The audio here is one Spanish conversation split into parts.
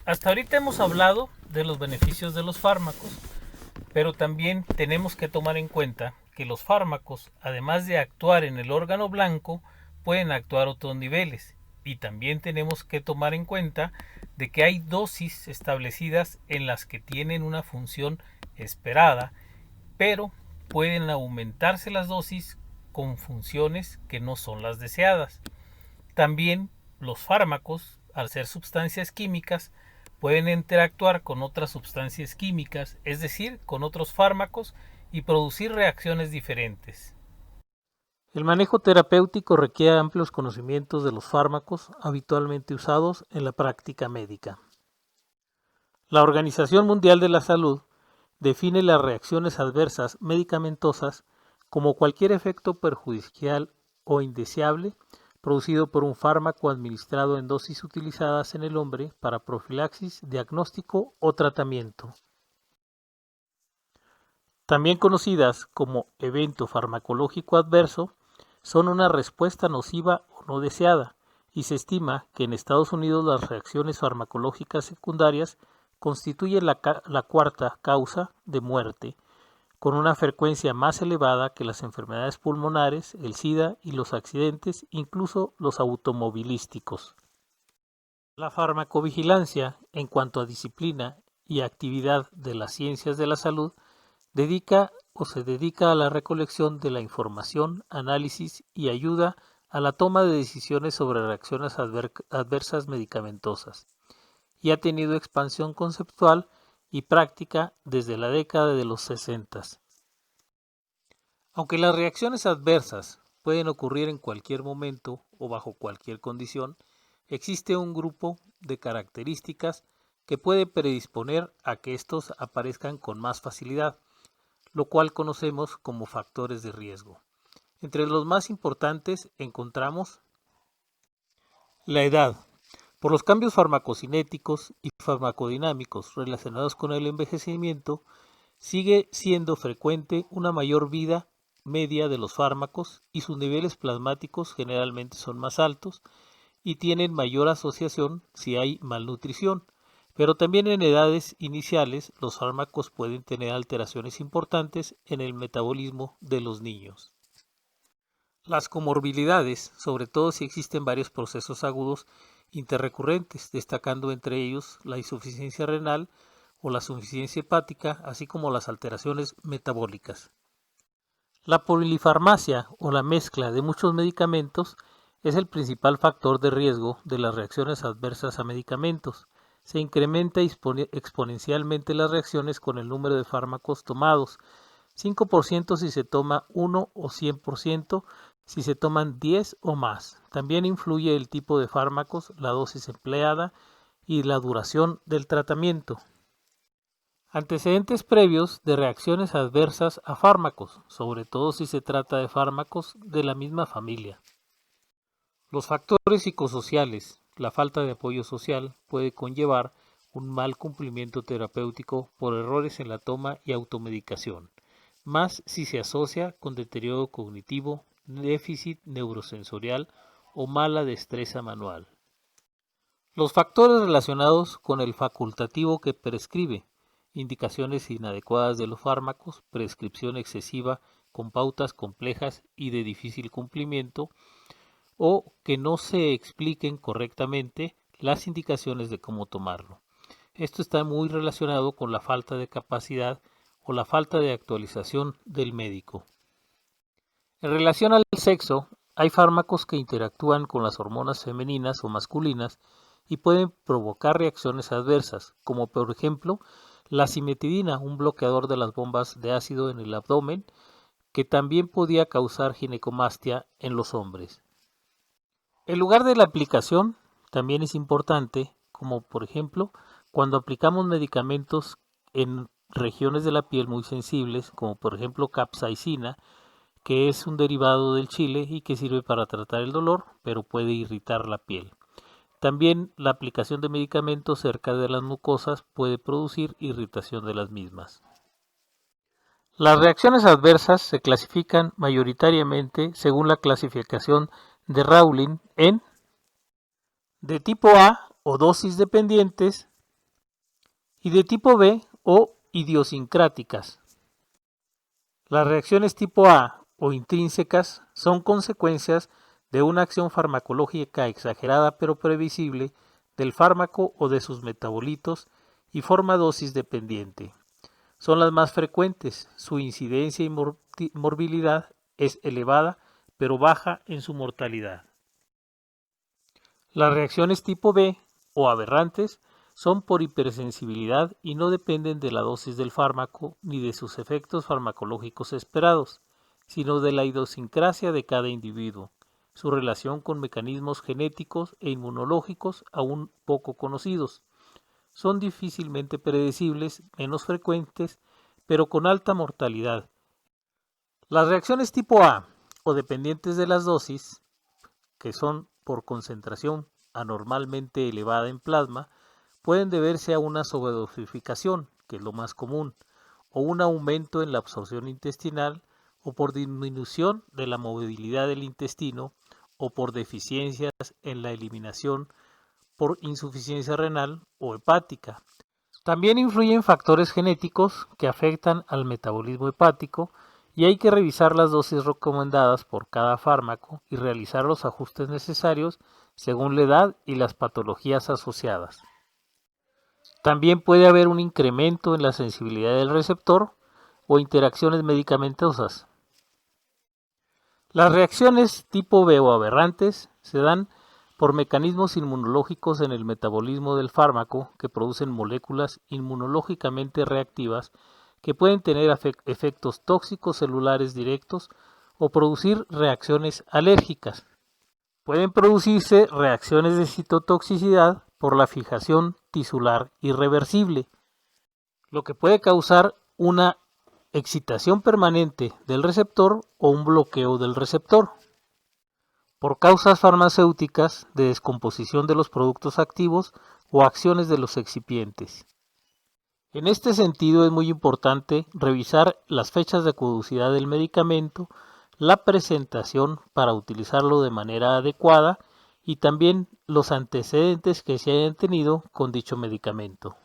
Hasta ahorita hemos hablado de los beneficios de los fármacos, pero también tenemos que tomar en cuenta que los fármacos, además de actuar en el órgano blanco, pueden actuar a otros niveles. Y también tenemos que tomar en cuenta de que hay dosis establecidas en las que tienen una función esperada, pero pueden aumentarse las dosis con funciones que no son las deseadas. También los fármacos, al ser sustancias químicas, pueden interactuar con otras sustancias químicas, es decir, con otros fármacos, y producir reacciones diferentes. El manejo terapéutico requiere amplios conocimientos de los fármacos habitualmente usados en la práctica médica. La Organización Mundial de la Salud define las reacciones adversas medicamentosas como cualquier efecto perjudicial o indeseable producido por un fármaco administrado en dosis utilizadas en el hombre para profilaxis, diagnóstico o tratamiento. También conocidas como evento farmacológico adverso, son una respuesta nociva o no deseada, y se estima que en Estados Unidos las reacciones farmacológicas secundarias constituyen la cuarta causa de muerte, con una frecuencia más elevada que las enfermedades pulmonares, el SIDA y los accidentes, incluso los automovilísticos. La farmacovigilancia, en cuanto a disciplina y actividad de las ciencias de la salud, se dedica a la recolección de la información, análisis y ayuda a la toma de decisiones sobre reacciones adversas medicamentosas, y ha tenido expansión conceptual y práctica desde la década de los 60. Aunque las reacciones adversas pueden ocurrir en cualquier momento o bajo cualquier condición, existe un grupo de características que puede predisponer a que estos aparezcan con más facilidad, lo cual conocemos como factores de riesgo. Entre los más importantes encontramos la edad. Por los cambios farmacocinéticos y farmacodinámicos relacionados con el envejecimiento, sigue siendo frecuente una mayor vida media de los fármacos y sus niveles plasmáticos generalmente son más altos y tienen mayor asociación si hay malnutrición. Pero también en edades iniciales los fármacos pueden tener alteraciones importantes en el metabolismo de los niños. Las comorbilidades, sobre todo si existen varios procesos agudos interrecurrentes, destacando entre ellos la insuficiencia renal o la insuficiencia hepática, así como las alteraciones metabólicas. La polifarmacia o la mezcla de muchos medicamentos es el principal factor de riesgo de las reacciones adversas a medicamentos. Se incrementa exponencialmente las reacciones con el número de fármacos tomados, 5% si se toma 1 o 100% si se toman 10 o más. También influye el tipo de fármacos, la dosis empleada y la duración del tratamiento. Antecedentes previos de reacciones adversas a fármacos, sobre todo si se trata de fármacos de la misma familia. Los factores psicosociales, la falta de apoyo social puede conllevar un mal cumplimiento terapéutico por errores en la toma y automedicación, más si se asocia con deterioro cognitivo, déficit neurosensorial o mala destreza manual. Los factores relacionados con el facultativo que prescribe, indicaciones inadecuadas de los fármacos, prescripción excesiva con pautas complejas y de difícil cumplimiento, o que no se expliquen correctamente las indicaciones de cómo tomarlo. Esto está muy relacionado con la falta de capacidad o la falta de actualización del médico. En relación al sexo, hay fármacos que interactúan con las hormonas femeninas o masculinas y pueden provocar reacciones adversas, como por ejemplo la cimetidina, un bloqueador de las bombas de ácido en el abdomen, que también podía causar ginecomastia en los hombres. El lugar de la aplicación también es importante, como por ejemplo cuando aplicamos medicamentos en regiones de la piel muy sensibles, como por ejemplo capsaicina, que es un derivado del chile y que sirve para tratar el dolor, pero puede irritar la piel. También la aplicación de medicamentos cerca de las mucosas puede producir irritación de las mismas. Las reacciones adversas se clasifican mayoritariamente según la clasificación de Rowling en de tipo A o dosis dependientes, y de tipo B o idiosincráticas. Las reacciones tipo A o intrínsecas son consecuencias de una acción farmacológica exagerada pero previsible del fármaco o de sus metabolitos y forma dosis dependiente. Son las más frecuentes, su incidencia y morbilidad es elevada pero baja en su mortalidad. Las reacciones tipo B o aberrantes son por hipersensibilidad y no dependen de la dosis del fármaco ni de sus efectos farmacológicos esperados, sino de la idiosincrasia de cada individuo, su relación con mecanismos genéticos e inmunológicos aún poco conocidos. Son difícilmente predecibles, menos frecuentes, pero con alta mortalidad. Las reacciones tipo A o dependientes de las dosis, que son por concentración anormalmente elevada en plasma, pueden deberse a una sobredosificación, que es lo más común, o un aumento en la absorción intestinal, o por disminución de la movilidad del intestino, o por deficiencias en la eliminación por insuficiencia renal o hepática. También influyen factores genéticos que afectan al metabolismo hepático y hay que revisar las dosis recomendadas por cada fármaco y realizar los ajustes necesarios según la edad y las patologías asociadas. También puede haber un incremento en la sensibilidad del receptor o interacciones medicamentosas. Las reacciones tipo B o aberrantes se dan por mecanismos inmunológicos en el metabolismo del fármaco que producen moléculas inmunológicamente reactivas que pueden tener efectos tóxicos celulares directos o producir reacciones alérgicas. Pueden producirse reacciones de citotoxicidad por la fijación tisular irreversible, lo que puede causar una excitación permanente del receptor o un bloqueo del receptor. Por causas farmacéuticas de descomposición de los productos activos o acciones de los excipientes. En este sentido es muy importante revisar las fechas de caducidad del medicamento, la presentación para utilizarlo de manera adecuada y también los antecedentes que se hayan tenido con dicho medicamento.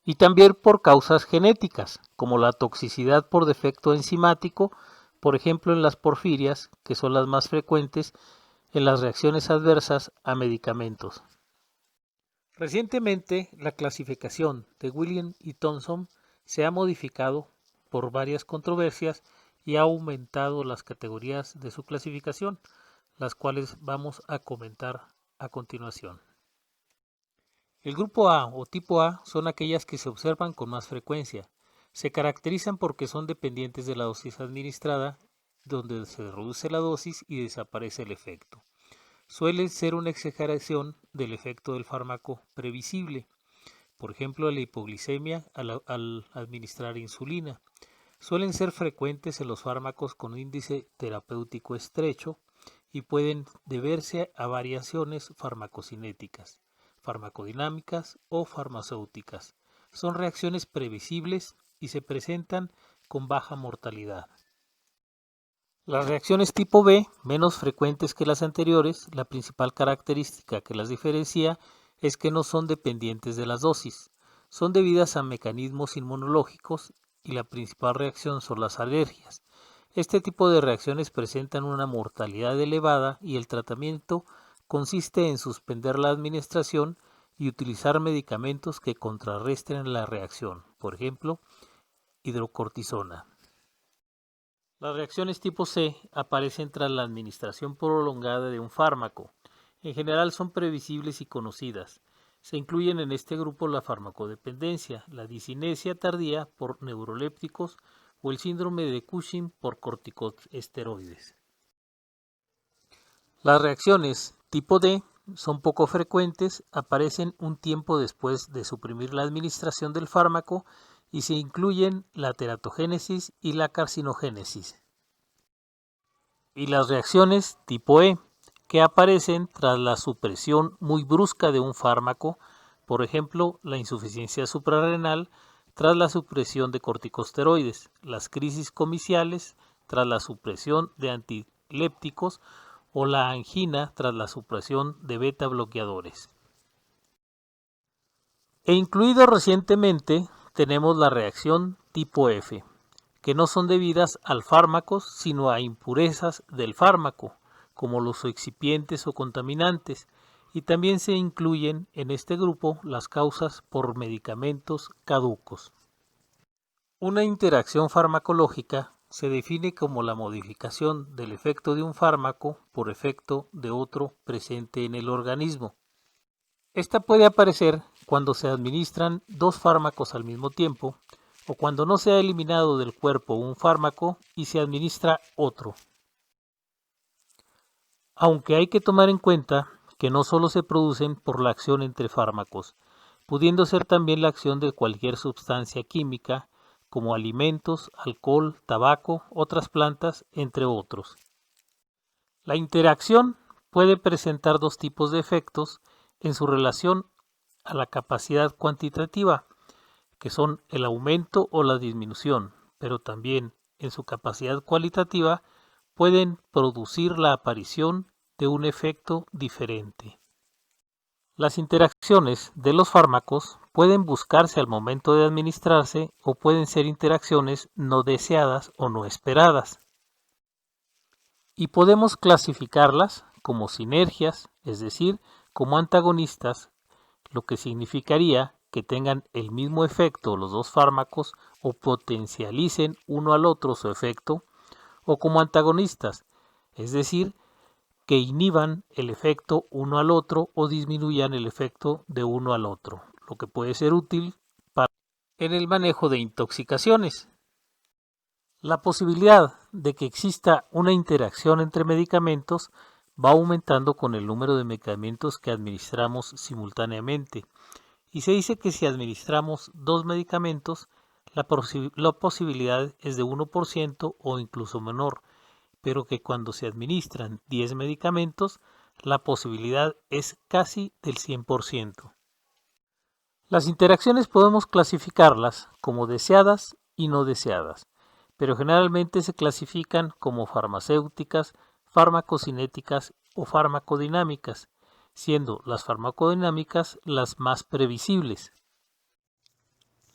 Y también por causas genéticas, como la toxicidad por defecto enzimático, por ejemplo en las porfirias, que son las más frecuentes en las reacciones adversas a medicamentos. Recientemente, la clasificación de Williams y Thomson se ha modificado por varias controversias y ha aumentado las categorías de su clasificación, las cuales vamos a comentar a continuación. El grupo A o tipo A son aquellas que se observan con más frecuencia. Se caracterizan porque son dependientes de la dosis administrada, donde se reduce la dosis y desaparece el efecto. Suele ser una exageración del efecto del fármaco previsible, por ejemplo la hipoglicemia al administrar insulina. Suelen ser frecuentes en los fármacos con índice terapéutico estrecho y pueden deberse a variaciones farmacocinéticas, farmacodinámicas o farmacéuticas. Son reacciones previsibles y se presentan con baja mortalidad. Las reacciones tipo B, menos frecuentes que las anteriores, la principal característica que las diferencia es que no son dependientes de las dosis. Son debidas a mecanismos inmunológicos y la principal reacción son las alergias. Este tipo de reacciones presentan una mortalidad elevada y el tratamiento consiste en suspender la administración y utilizar medicamentos que contrarresten la reacción, por ejemplo, hidrocortisona. Las reacciones tipo C aparecen tras la administración prolongada de un fármaco. En general son previsibles y conocidas. Se incluyen en este grupo la farmacodependencia, la discinesia tardía por neurolépticos o el síndrome de Cushing por corticosteroides. Las reacciones tipo D son poco frecuentes, aparecen un tiempo después de suprimir la administración del fármaco y se incluyen la teratogénesis y la carcinogénesis. Y las reacciones tipo E, que aparecen tras la supresión muy brusca de un fármaco, por ejemplo, la insuficiencia suprarrenal tras la supresión de corticosteroides, las crisis comiciales tras la supresión de antilépticos o la angina tras la supresión de beta bloqueadores. E incluido recientemente tenemos la reacción tipo F, que no son debidas al fármaco, sino a impurezas del fármaco, como los excipientes o contaminantes, y también se incluyen en este grupo las causas por medicamentos caducos. Una interacción farmacológica se define como la modificación del efecto de un fármaco por efecto de otro presente en el organismo. Esta puede aparecer cuando se administran dos fármacos al mismo tiempo o cuando no se ha eliminado del cuerpo un fármaco y se administra otro. Aunque hay que tomar en cuenta que no solo se producen por la acción entre fármacos, pudiendo ser también la acción de cualquier sustancia química, como alimentos, alcohol, tabaco, otras plantas, entre otros. La interacción puede presentar dos tipos de efectos en su relación a la capacidad cuantitativa, que son el aumento o la disminución, pero también en su capacidad cualitativa pueden producir la aparición de un efecto diferente. Las interacciones de los fármacos pueden buscarse al momento de administrarse o pueden ser interacciones no deseadas o no esperadas. Y podemos clasificarlas como sinergias, es decir, como antagonistas, lo que significaría que tengan el mismo efecto los dos fármacos o potencialicen uno al otro su efecto, o como antagonistas, es decir, que inhiban el efecto uno al otro o disminuyan el efecto de uno al otro, lo que puede ser útil en el manejo de intoxicaciones. La posibilidad de que exista una interacción entre medicamentos va aumentando con el número de medicamentos que administramos simultáneamente, y se dice que si administramos dos medicamentos, la posibilidad es de 1% o incluso menor, pero que cuando se administran 10 medicamentos, la posibilidad es casi del 100%. Las interacciones podemos clasificarlas como deseadas y no deseadas, pero generalmente se clasifican como farmacéuticas, farmacocinéticas o farmacodinámicas, siendo las farmacodinámicas las más previsibles.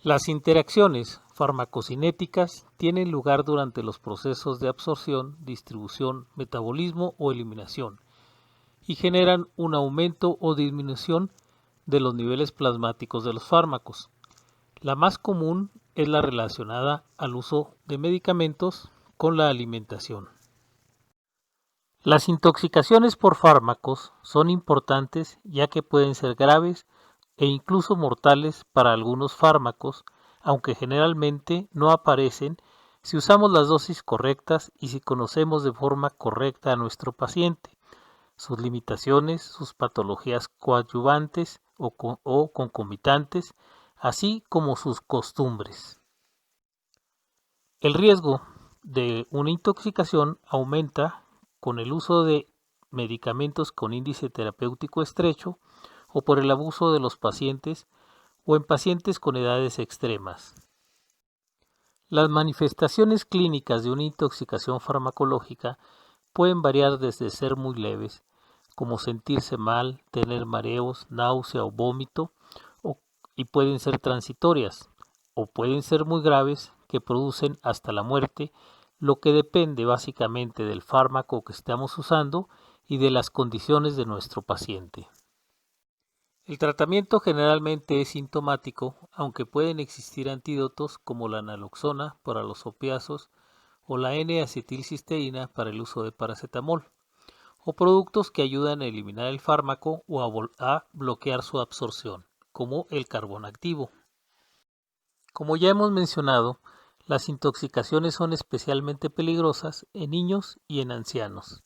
Las interacciones farmacocinéticas tienen lugar durante los procesos de absorción, distribución, metabolismo o eliminación y generan un aumento o disminución de los niveles plasmáticos de los fármacos. La más común es la relacionada al uso de medicamentos con la alimentación. Las intoxicaciones por fármacos son importantes ya que pueden ser graves e incluso mortales para algunos fármacos, aunque generalmente no aparecen si usamos las dosis correctas y si conocemos de forma correcta a nuestro paciente, sus limitaciones, sus patologías coadyuvantes o concomitantes, así como sus costumbres. El riesgo de una intoxicación aumenta con el uso de medicamentos con índice terapéutico estrecho o por el abuso de los pacientes o en pacientes con edades extremas. Las manifestaciones clínicas de una intoxicación farmacológica pueden variar desde ser muy leves, como sentirse mal, tener mareos, náusea o vómito, y pueden ser transitorias, o pueden ser muy graves que producen hasta la muerte, lo que depende básicamente del fármaco que estamos usando y de las condiciones de nuestro paciente. El tratamiento generalmente es sintomático, aunque pueden existir antídotos como la naloxona para los opiáceos o la N-acetilcisteína para el uso de paracetamol, o productos que ayudan a eliminar el fármaco o a bloquear su absorción, como el carbón activo. Como ya hemos mencionado, las intoxicaciones son especialmente peligrosas en niños y en ancianos.